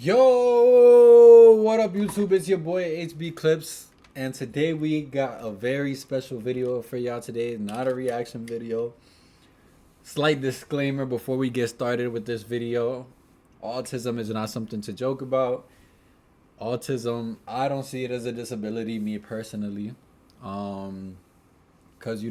Yo, what up, YouTube? It's your boy HB Clips, and today we got a very special video for y'all today. Not a reaction video. Slight disclaimer before we get started with this video: autism is not something to joke about. Autism, I don't see it as a disability, me personally, because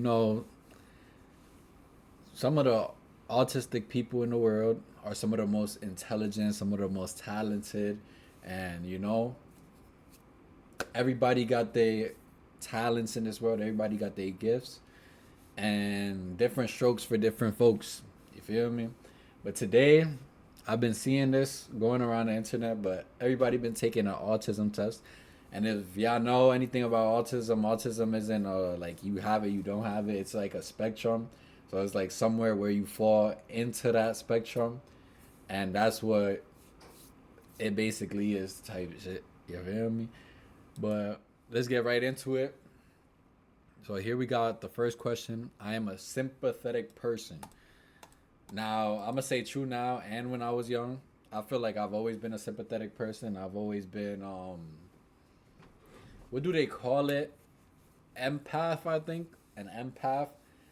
some of the autistic people in the world are some of the most intelligent, some of the most talented, and everybody got their talents in this world. Everybody got their gifts, and different strokes for different folks. You feel me? But today, I've been seeing this going around the internet, but everybody been taking an autism test. And if y'all know anything about autism, autism isn't like you have it, you don't have it. It's like a spectrum. So it's like somewhere where you fall into that spectrum, and that's what it basically is type shit. You feel me? But let's get right into it. So here we got the first question. I am a sympathetic person. Now, I'm gonna say true now and when I was young. I feel like I've always been a sympathetic person. I've always been what do they call it? Empath, I think. An empath.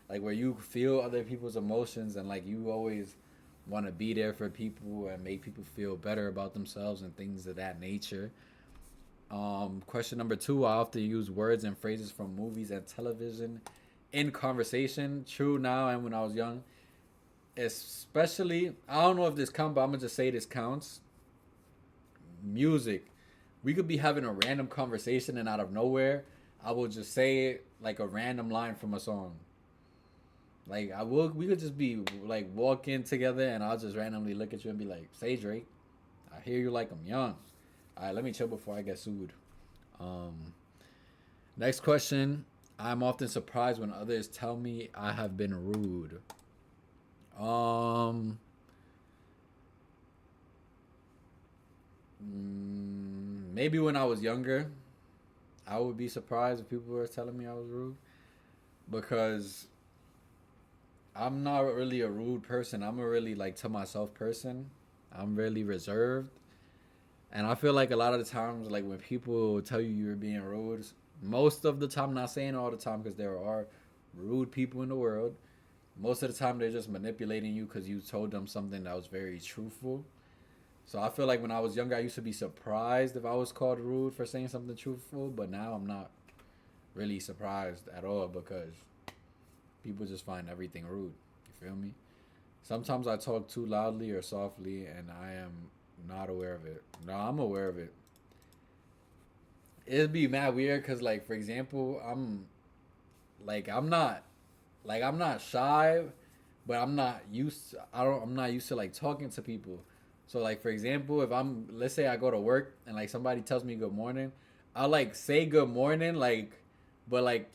Like where you feel other people's emotions and like you always want to be there for people and make people feel better about themselves and things of that nature. Question number two, I often use words and phrases from movies and television in conversation. True now and when I was young. Especially, I don't know if this counts, but I'm going to just say this counts. Music. We could be having a random conversation and out of nowhere, I will just say like a random line from a song. Like we could just be like walking together and I'll just randomly look at you and be like, "Say Drake, I hear you like I'm young. All right, let me chill before I get sued." Um, Next question. I'm often surprised when others tell me I have been rude. Um, Maybe when I was younger, I would be surprised if people were telling me I was rude because I'm not really a rude person. I'm a really like to myself person. I'm really reserved. And I feel like a lot of the times, like when people tell you you're being rude, most of the time, not saying all the time because there are rude people in the world, most of the time they're just manipulating you because you told them something that was very truthful. So I feel like when I was younger, I used to be surprised if I was called rude for saying something truthful, but now I'm not really surprised at all because people just find everything rude. You feel me? Sometimes I talk too loudly or softly, and I am not aware of it. No, I'm aware of it. It'd be mad weird because, like, for example, I'm not I'm not shy, but I'm not used. I'm not used to like talking to people. So like for example, if let's say I go to work and like somebody tells me good morning, I'll like say good morning but like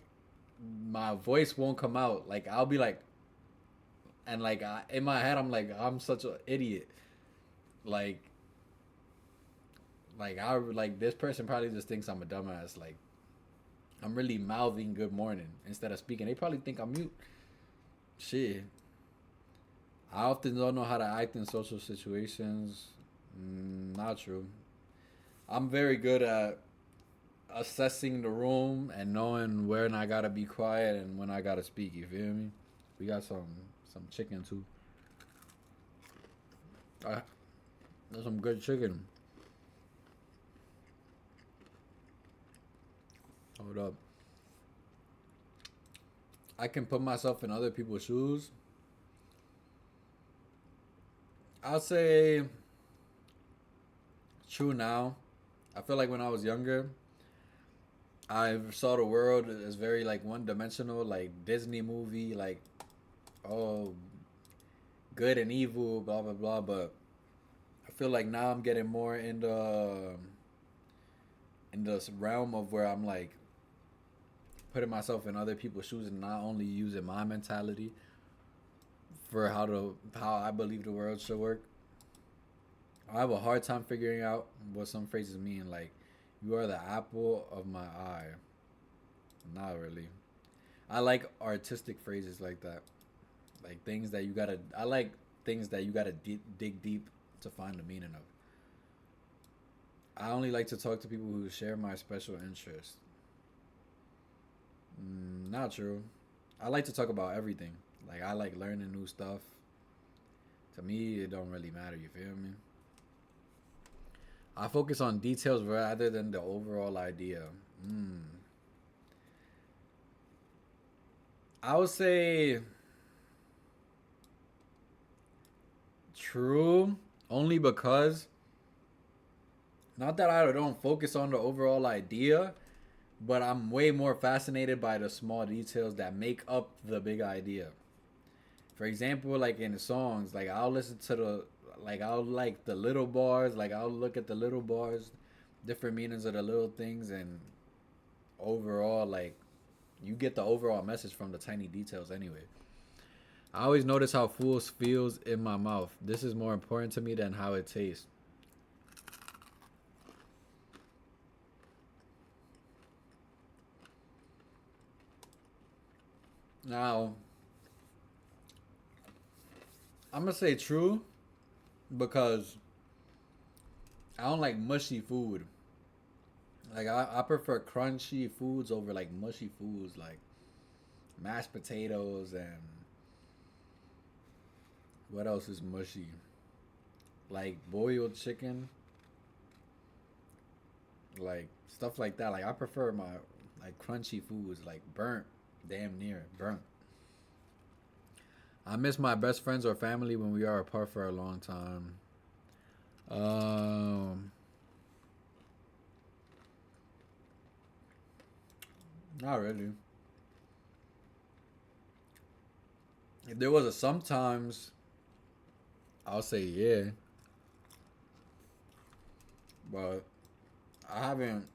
my voice won't come out. Like I'll be like, and like in my head I'm like I'm such an idiot. Like I like this person probably just thinks I'm a dumbass. Like I'm really mouthing good morning instead of speaking. They probably think I'm mute. Shit. I often don't know how to act in social situations. Not true. I'm very good at assessing the room and knowing when I gotta be quiet and when I gotta speak. You feel me? We got some chicken too. That's some good chicken. Hold up. I can put myself in other people's shoes. I'll say true now. I feel like when I was younger, I saw the world as very like one dimensional, like Disney movie, like oh good and evil, blah blah blah. But I feel like now I'm getting more in the realm of where I'm like putting myself in other people's shoes and not only using my mentality for how I believe the world should work. I have a hard time figuring out what some phrases mean, like "you are the apple of my eye." Not really. I like artistic phrases like that, like things that you gotta. I like things that you gotta dig deep to find the meaning of. I only like to talk to people who share my special interests. Not true. I like to talk about everything. Like I like learning new stuff. To me, it don't really matter. You feel me? I focus on details rather than the overall idea. Mm. I would say true, only because not that I don't focus on the overall idea, but I'm way more fascinated by the small details that make up the big idea. For example, like in songs, like I'll listen to I'll like the little bars, like I'll look at the little bars, different meanings of the little things, and overall, like you get the overall message from the tiny details anyway. I always notice how food feels in my mouth. This is more important to me than how it tastes. Now, I'm gonna say true because I don't like mushy food. Like I prefer crunchy foods over like mushy foods like mashed potatoes and what else is mushy? Like boiled chicken, like stuff like that. Like I prefer my like crunchy foods, like burnt, damn near burnt. I miss my best friends or family when we are apart for a long time. Um, Not really. If there was a sometimes, I'll say yeah, but I haven't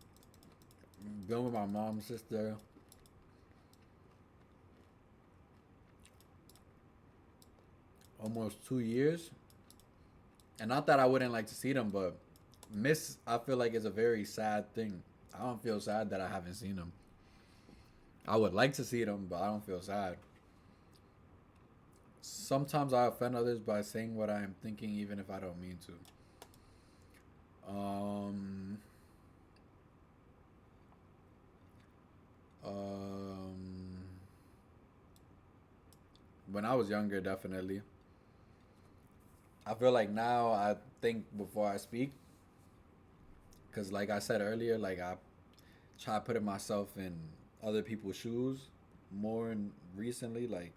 been with my mom's sister almost 2 years, and not that I wouldn't like to see them, but miss I feel like is a very sad thing. I don't feel sad that I haven't seen them. I would like to see them, but I don't feel sad. Sometimes I offend others by saying what I am thinking, even if I don't mean to. Um, when I was younger, definitely. I feel like now I think before I speak, because like I said earlier, like I try putting myself in other people's shoes more and recently, like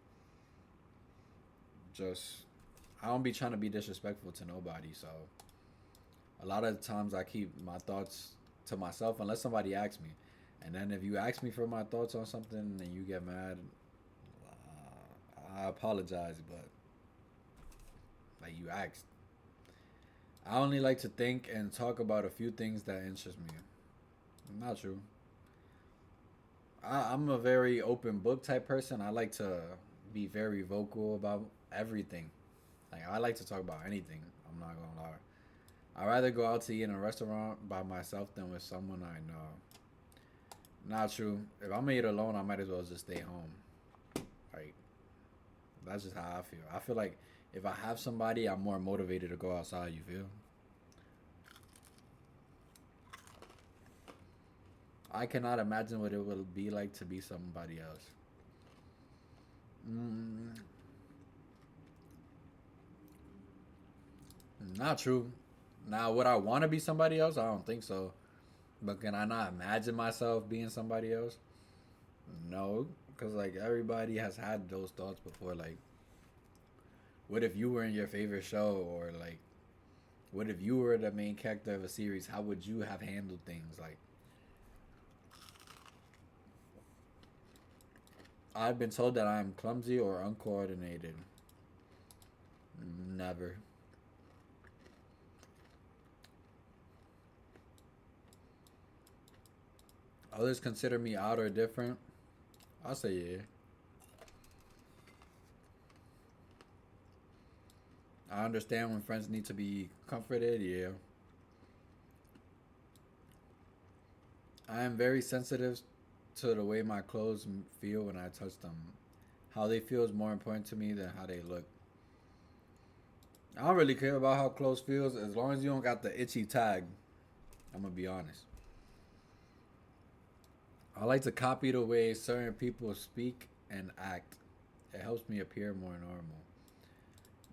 just I don't be trying to be disrespectful to nobody, so a lot of times I keep my thoughts to myself unless somebody asks me. And then if you ask me for my thoughts on something and you get mad, I apologize, but like you asked. I only like to think and talk about a few things that interest me. Not true. I'm a very open book type person. I like to be very vocal about everything. Like I like to talk about anything. I'm not gonna lie. I'd rather go out to eat in a restaurant by myself than with someone I know. Not true. If I'm gonna eat alone, I might as well just stay home. Like that's just how I feel. I feel like if I have somebody, I'm more motivated to go outside. You feel? I cannot imagine what it will be like to be somebody else. Mm, Not true. Now, would I want to be somebody else? I don't think so. But can I not imagine myself being somebody else? No, because like everybody has had those thoughts before. Like, what if you were in your favorite show, or like, what if you were the main character of a series? How would you have handled things? Like, I've been told that I'm clumsy or uncoordinated. Never. Others consider me odd or different. I'll say yeah. I understand when friends need to be comforted. Yeah. I am very sensitive to the way my clothes feel when I touch them. How they feel is more important to me than how they look. I don't really care about how clothes feels as long as you don't got the itchy tag. I'm gonna be honest. I like to copy the way certain people speak and act. It helps me appear more normal.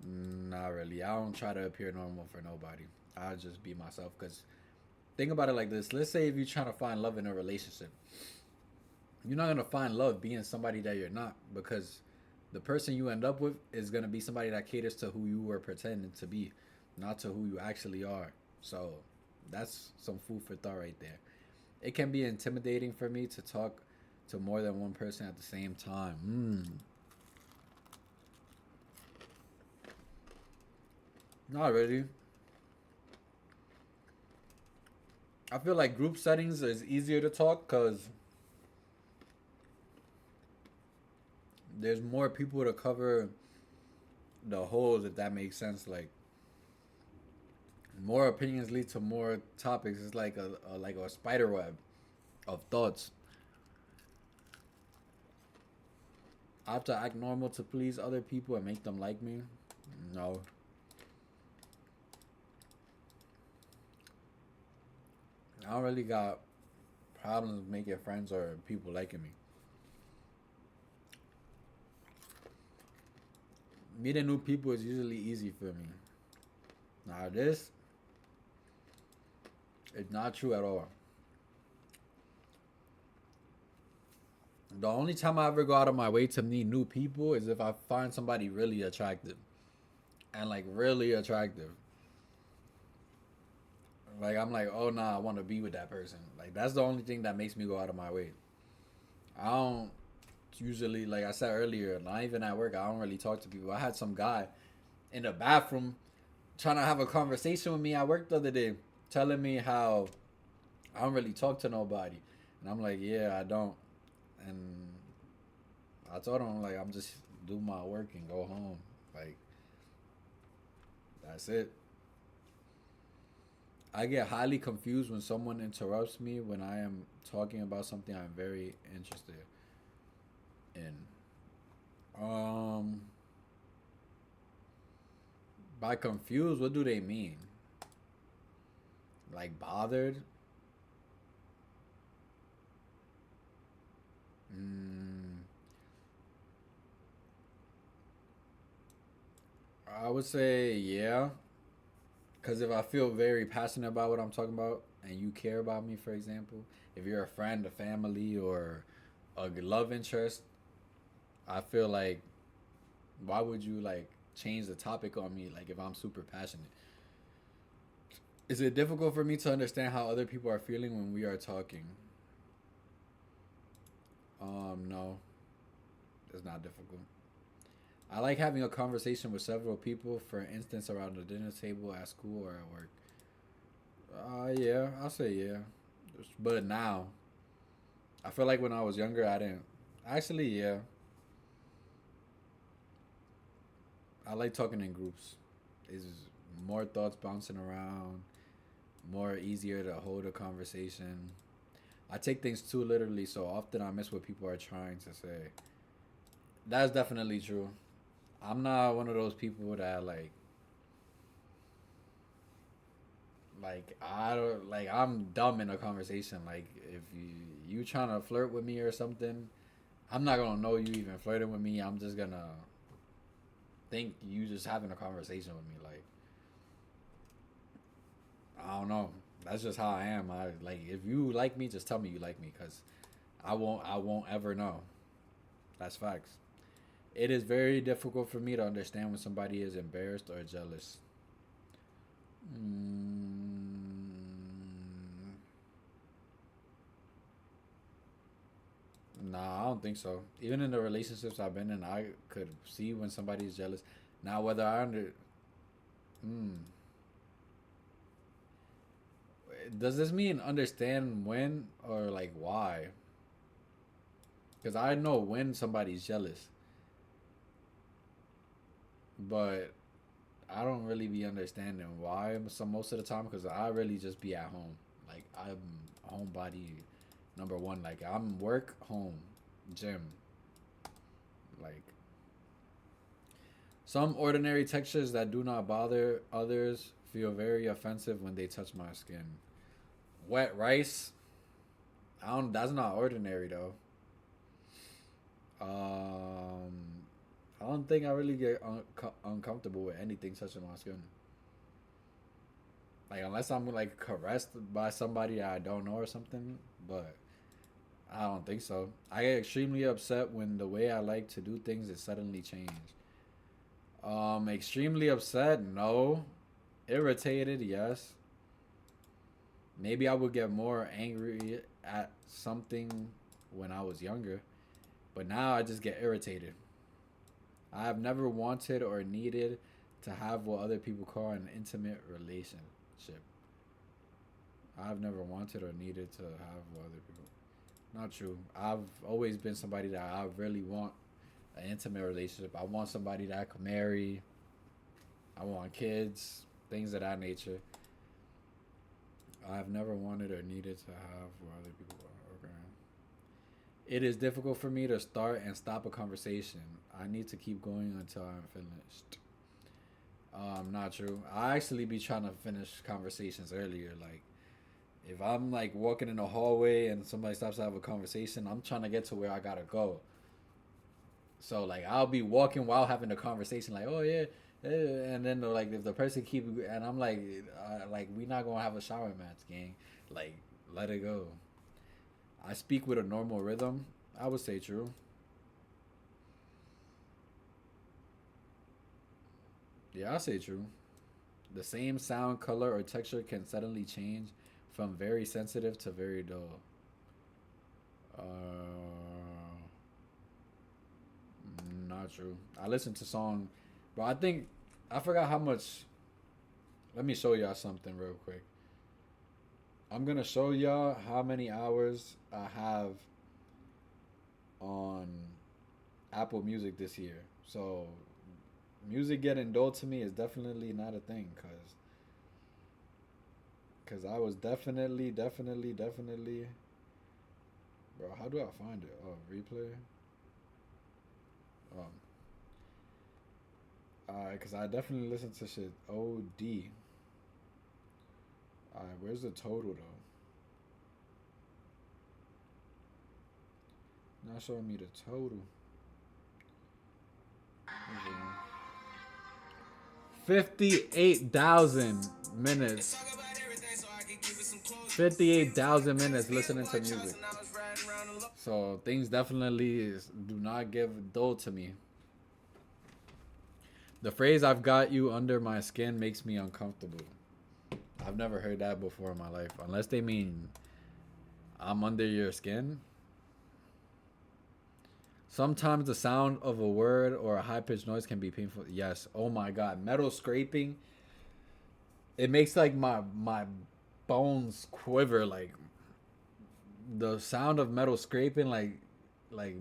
Not really. I don't try to appear normal for nobody. I just be myself. Cause think about it like this. Let's say if you're trying to find love in a relationship, you're not gonna find love being somebody that you're not, because the person you end up with is gonna be somebody that caters to who you were pretending to be, not to who you actually are. So that's some food for thought right there. It can be intimidating for me to talk to more than one person at the same time. Not really. I feel like group settings is easier to talk because there's more people to cover the holes, if that makes sense. Like more opinions lead to more topics. It's like a spider web of thoughts. I have to act normal to please other people and make them like me. No, I don't really got problems making friends or people liking me. Meeting new people is usually easy for me. Now this is not true at all. The only time I ever go out of my way to meet new people is if I find somebody really attractive. And like really attractive. Like I'm like, oh nah, I want to be with that person. Like that's the only thing that makes me go out of my way. I don't usually, like I said earlier, not even at work. I don't really talk to people. I had some guy in the bathroom trying to have a conversation with me at work the other day, telling me how I don't really talk to nobody, and I'm like, yeah, I don't. And I told him like I'm just do my work and go home. Like that's it. I get highly confused when someone interrupts me when I am talking about something I'm very interested in. Um, by confused, what do they mean? Like bothered? Mm, I would say yeah, because if I feel very passionate about what I'm talking about and you care about me, for example, if you're a friend, a family, or a love interest, I feel like why would you like change the topic on me like if I'm super passionate? Is it difficult for me to understand how other people are feeling when we are talking? No, it's not difficult. I like having a conversation with several people, for instance, around the dinner table, at school, or at work. Yeah, I'll say yeah. But now, I feel like when I was younger, I didn't. Actually, yeah, I like talking in groups. It's more thoughts bouncing around, more easier to hold a conversation. I take things too literally, so often I miss what people are trying to say. That's definitely true. I'm not one of those people that like I don't like I'm dumb in a conversation. Like if you trying to flirt with me or something, I'm not gonna know you even flirting with me. I'm just gonna think you just having a conversation with me. Like I don't know. That's just how I am. I like if you like me, just tell me you like me, cause I won't ever know. That's facts. It is very difficult for me to understand when somebody is embarrassed or jealous. Mm, nah, I don't think so. Even in the relationships I've been in, I could see when somebody's jealous. Now, whether I under, mm, does this mean understand when or like why? Because I know when somebody's jealous, but I don't really be understanding why some most of the time. Because I really just be at home. Like I'm a homebody number one. Like I'm work, home, gym. Like some ordinary textures that do not bother others feel very offensive when they touch my skin. Wet rice. I don't. That's not ordinary though. Um, I don't think I really get uncomfortable with anything touching my skin. Like unless I'm like caressed by somebody I don't know or something. But I don't think so. I get extremely upset when the way I like to do things is suddenly changed. Extremely upset. No. Irritated. Yes. Maybe I would get more angry at something when I was younger, but now I just get irritated. I have never wanted or needed to have what other people call an intimate relationship. I've never wanted or needed to have what other people. Not true. I've always been somebody that I really want an intimate relationship. I want somebody that I could marry. I want kids, things of that nature. I've never wanted or needed to have what other people want. Okay. It is difficult for me to start and stop a conversation. I need to keep going until I'm finished. Not true. I actually be trying to finish conversations earlier. Like, if I'm like walking in the hallway and somebody stops to have a conversation, I'm trying to get to where I gotta go. So like, I'll be walking while having a conversation. Like, oh yeah, and then like if the person keep and I'm like we not gonna have a shower match, gang. Like, let it go. I speak with a normal rhythm. I would say true. Yeah, I say true. The same sound, color, or texture can suddenly change from very sensitive to very dull. Not true. I listen to song, but I think I forgot how much. Let me show y'all something real quick. I'm gonna show y'all how many hours I have on Apple Music this year. So music getting dull to me is definitely not a thing, cause I was definitely. Bro, how do I find it? Oh, replay. Um, cause I definitely listen to shit. OD. Alright, where's the total though? Not showing me the total. 58,000 minutes. 58,000 minutes listening to music. So things definitely do not give dull to me. The phrase "I've got you under my skin" makes me uncomfortable. I've never heard that before in my life, unless they mean I'm under your skin. Sometimes the sound of a word or a high pitched noise can be painful. Yes. Oh my god. Metal scraping. It makes like my bones quiver. Like the sound of metal scraping like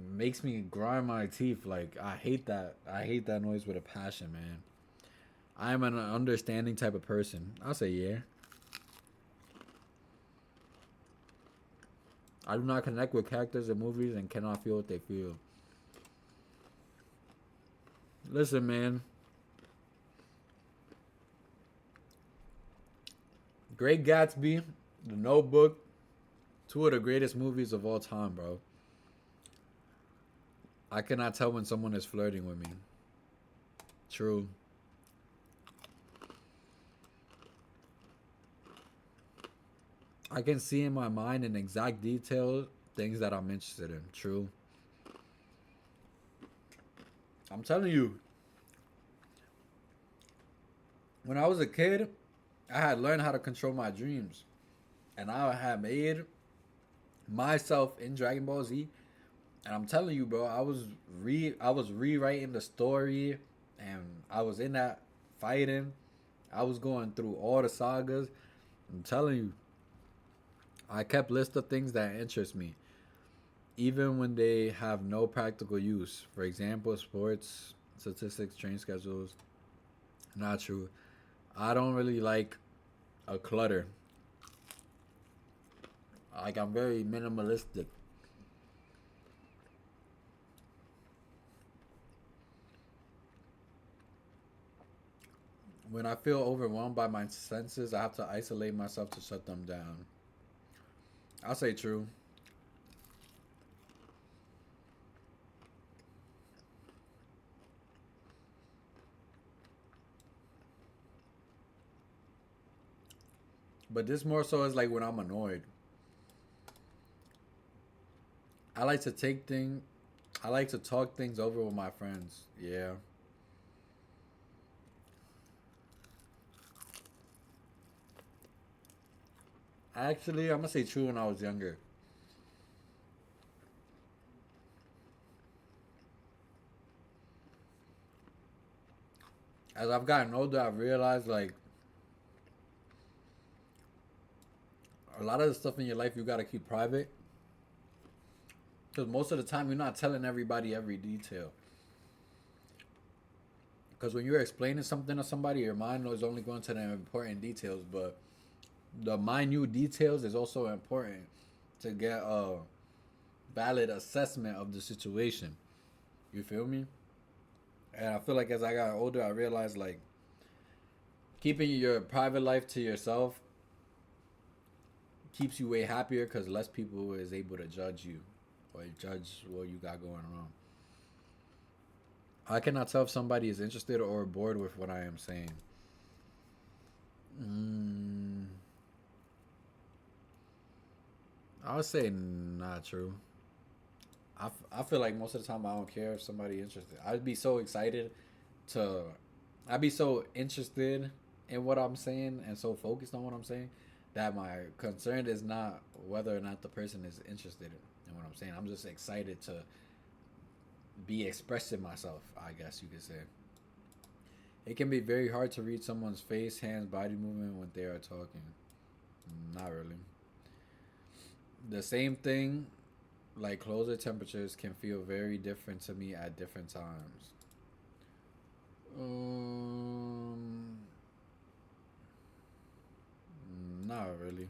makes me grind my teeth. Like I hate that. I hate that noise with a passion, man. I am an understanding type of person. I'll say yeah. I do not connect with characters in movies and cannot feel what they feel. Listen, man. Great Gatsby, The Notebook, two of the greatest movies of all time, bro. I cannot tell when someone is flirting with me. True. I can see in my mind in exact detail things that I'm interested in. True. I'm telling you, when I was a kid, I had learned how to control my dreams. And I had made myself in Dragon Ball Z. And I'm telling you, bro, I was rewriting the story and I was in that fighting. I was going through all the sagas. I'm telling you, I kept list of things that interest me, even when they have no practical use. For example, sports, statistics, train schedules. Not true. I don't really like a clutter. Like I'm very minimalistic. When I feel overwhelmed by my senses, I have to isolate myself to shut them down. I'll say true. But this more so is like when I'm annoyed. I like to take things. I like to talk things over with my friends. Yeah. Actually, I'm gonna say true when I was younger. As I've gotten older, I've realized like a lot of the stuff in your life you gotta keep private. Because most of the time you're not telling everybody every detail. Because when you're explaining something to somebody, your mind is only going to the important details, but the minute details is also important to get a valid assessment of the situation. You feel me? And I feel like as I got older, I realized like keeping your private life to yourself keeps you way happier because less people is able to judge you or judge what you got going on. I cannot tell if somebody is interested or bored with what I am saying. Mm, I would say not true. I feel like most of the time I don't care if somebody interested. I'd be so excited to, I'd be so interested in what I'm saying and so focused on what I'm saying that my concern is not whether or not the person is interested in what I'm saying. I'm just excited to be expressing myself, I guess you could say. It can be very hard to read someone's face, hands, body movement when they are talking. Not really. The same thing, like closer temperatures, can feel very different to me at different times. Um, Not really.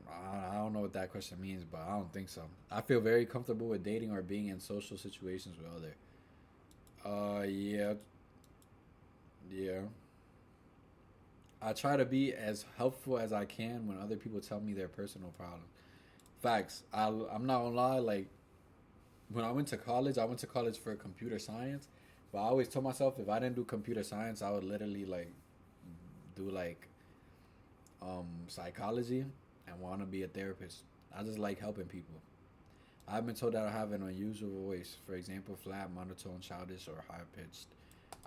I don't know what that question means, but I don't think so. I feel very comfortable with dating or being in social situations with other. Yeah, yeah. I try to be as helpful as I can when other people tell me their personal problems. Facts. I'm not gonna lie. Like when I went to college for computer science, but I always told myself if I didn't do computer science, I would literally like do like psychology and want to be a therapist. I just like helping people. I've been told that I have an unusual voice. For example, flat, monotone, childish, or high pitched.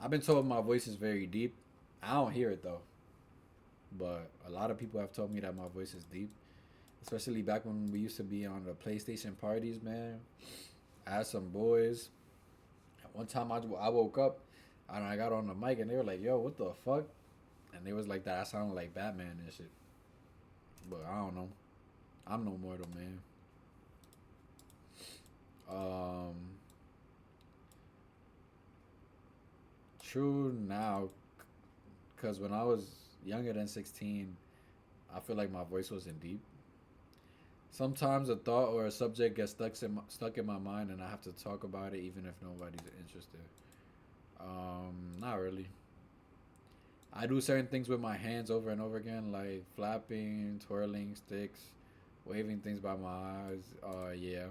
I've been told my voice is very deep. I don't hear it though, but a lot of people have told me that my voice is deep. Especially back when we used to be on the PlayStation parties, man. I had some boys. One time I woke up and I got on the mic and they were like, "Yo, what the fuck?" And they was like that. I sounded like Batman and shit. But I don't know. I'm no mortal man. Um, True now, because when I was younger than 16, I feel like my voice wasn't deep. Sometimes a thought or a subject gets stuck in my mind, and I have to talk about it even if nobody's interested. Not really. I do certain things with my hands over and over again, like flapping, twirling sticks, waving things by my eyes. Yeah.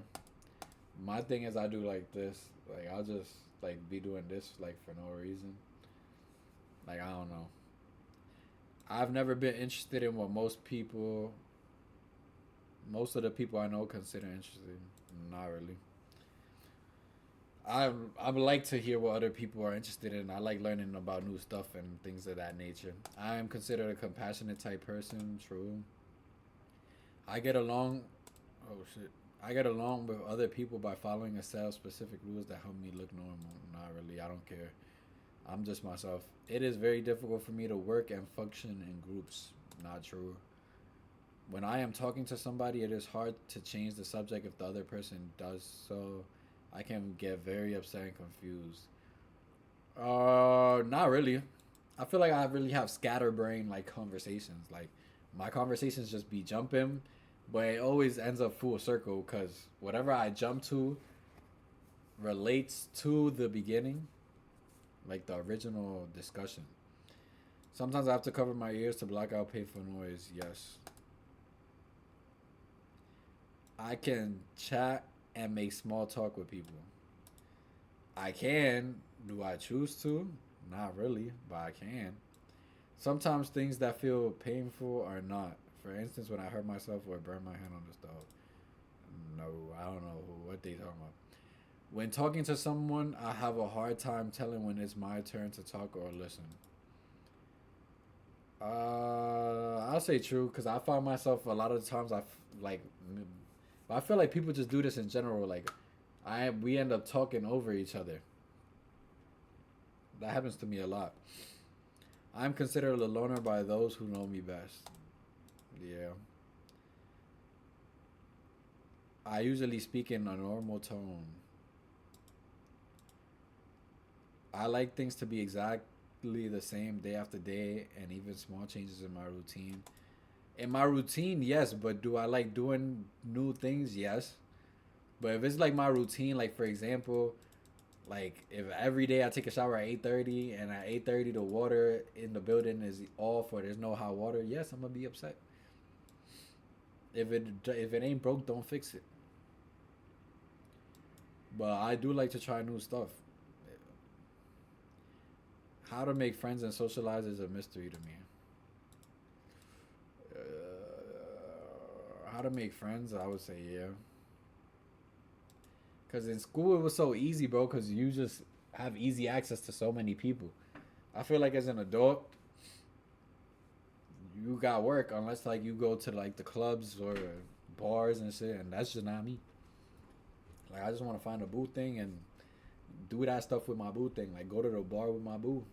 My thing is I do like this. Like I'll just like be doing this like for no reason. Like I don't know. I've never been interested in what most of the people I know consider interesting. Not really. I would like to hear what other people are interested in. I like learning about new stuff and things of that nature. I am considered a compassionate type person. True. I get along. Oh shit. I get along with other people by following a set of specific rules that help me look normal. Not really. I don't care. I'm just myself. It is very difficult for me to work and function in groups. Not true. When I am talking to somebody, it is hard to change the subject if the other person does so. I can get very upset and confused. Not really. I feel like I really have scatterbrain like conversations. Like my conversations just be jumping, but it always ends up full circle because whatever I jump to relates to the beginning, like the original discussion. Sometimes I have to cover my ears to block out painful noise. Yes. I can chat and make small talk with people. I can. Do I choose to? Not really, but I can. Sometimes things that feel painful are not. For instance, when I hurt myself or burn my hand on the stove. No, I don't know what they talking about. When talking to someone, I have a hard time telling when it's my turn to talk or listen. I'll say true because I find myself a lot of times like, I feel like people just do this in general. Like, we end up talking over each other. That happens to me a lot. I'm considered a loner by those who know me best. Yeah. I usually speak in a normal tone. I like things to be exactly the same day after day and even small changes in my routine. In my routine, yes, but do I like doing new things? Yes. But if it's like my routine, like for example, like if every day I take a shower at 8:30 and at 8:30 the water in the building is off or there's no hot water, yes, I'm gonna be upset. If it ain't broke, don't fix it. But I do like to try new stuff. How to make friends and socialize is a mystery to me. How to make friends? I would say yeah. Cause in school it was so easy, bro. Cause you just have easy access to so many people. I feel like as an adult, you got work unless like you go to like the clubs or bars and shit, and that's just not me. Like I just want to find a boo thing and do that stuff with my boo thing. Like go to the bar with my boo,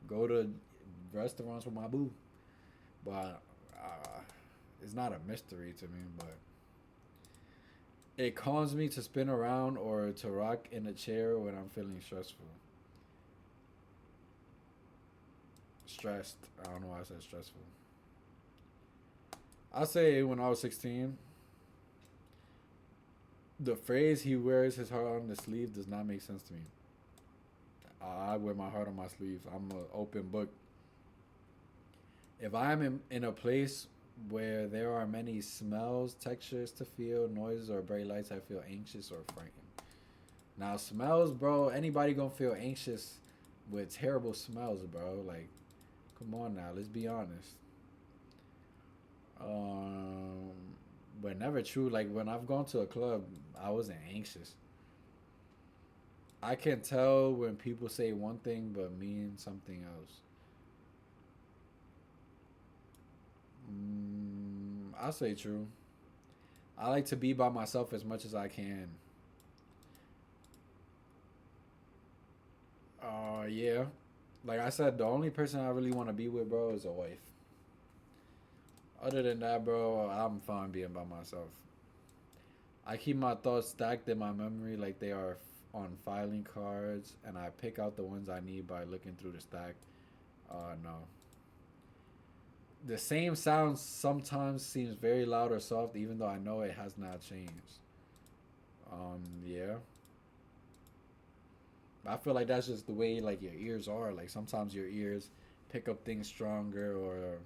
go to restaurants with my boo. But it's not a mystery to me. But it calms me to spin around or to rock in a chair when I'm feeling stressful. Stressed. I don't know why I said stressful. I say when I was 16, the phrase "he wears his heart on the sleeve" does not make sense to me. I wear my heart on my sleeve. I'm an open book. If I am in a place where there are many smells, textures to feel, noises, or bright lights, I feel anxious or frightened. Now, smells, bro, anybody gonna feel anxious with terrible smells, bro. Like, come on now, let's be honest. Um, but never true. Like, when I've gone to a club, I wasn't anxious. I can tell when people say one thing but mean something else. I'll say true. I like to be by myself as much as I can. Yeah. Like I said, the only person I really want to be with, bro, is a wife. Other than that, bro, I'm fine being by myself. I keep my thoughts stacked in my memory like they are on filing cards, and I pick out the ones I need by looking through the stack. No. The same sound sometimes seems very loud or soft, even though I know it has not changed. Yeah. I feel like that's just the way like your ears are. Like sometimes your ears pick up things stronger, or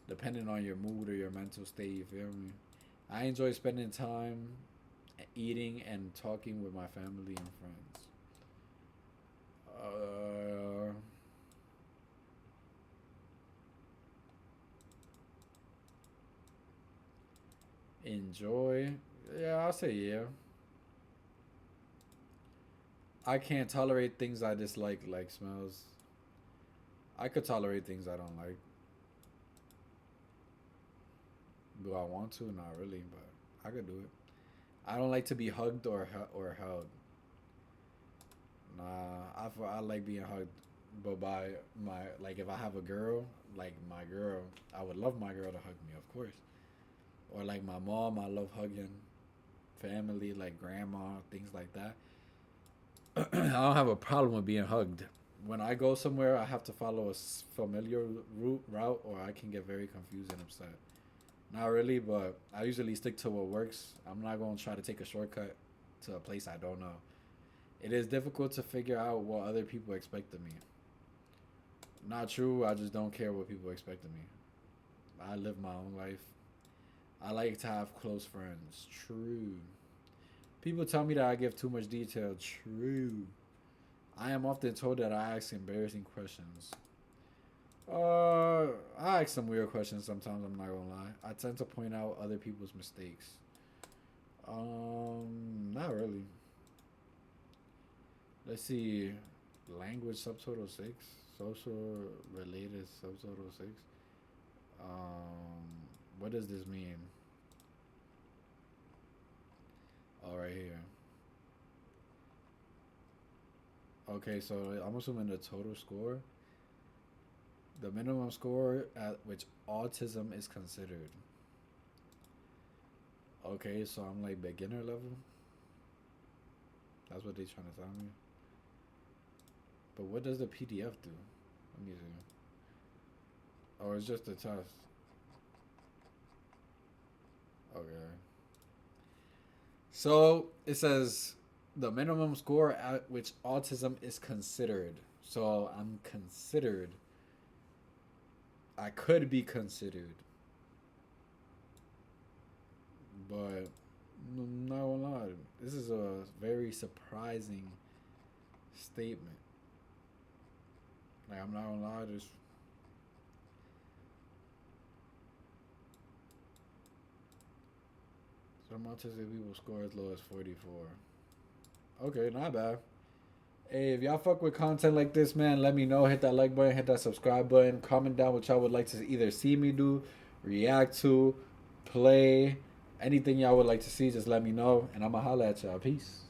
depending on your mood or your mental state. You feel me? I enjoy spending time eating and talking with my family and friends. Uh, enjoy? Yeah, I'll say yeah. I can't tolerate things I dislike, like smells. I could tolerate things I don't like. Do I want to? Not really, but I could do it. I don't like to be hugged or held. Nah, I like being hugged, but by my like if I have a girl, like my girl, I would love my girl to hug me, of course. Or like my mom, I love hugging. Family, like grandma, things like that. I don't have a problem with being hugged. When I go somewhere, I have to follow a familiar route, or I can get very confused and upset. Not really, but I usually stick to what works. I'm not going to try to take a shortcut to a place I don't know. It is difficult to figure out what other people expect of me. Not true. I just don't care what people expect of me. I live my own life. I like to have close friends. True. People tell me that I give too much detail. True. I am often told that I ask embarrassing questions. I ask some weird questions sometimes. I'm not gonna lie. I tend to point out other people's mistakes. Not really. Let's see. Language subtotal 6. Social related subtotal 6. What does this mean? Oh, right here. Okay, so I'm assuming the total score. The minimum score at which autism is considered. Okay, so I'm like beginner level. That's what they're trying to tell me. But what does the PDF do? Let me see. Oh, it's just a test. Okay. So it says the minimum score at which autism is considered. So I'm considered. I could be considered, but I'm not gonna lie. This is a very surprising statement. Like I'm not gonna lie. This some autistic people score as low as 44. Okay, not bad. Hey, if y'all fuck with content like this, man, let me know. Hit that like button, hit that subscribe button. Comment down what y'all would like to either see me do, react to, play, anything y'all would like to see. Just let me know, and I'ma holla at y'all. Peace.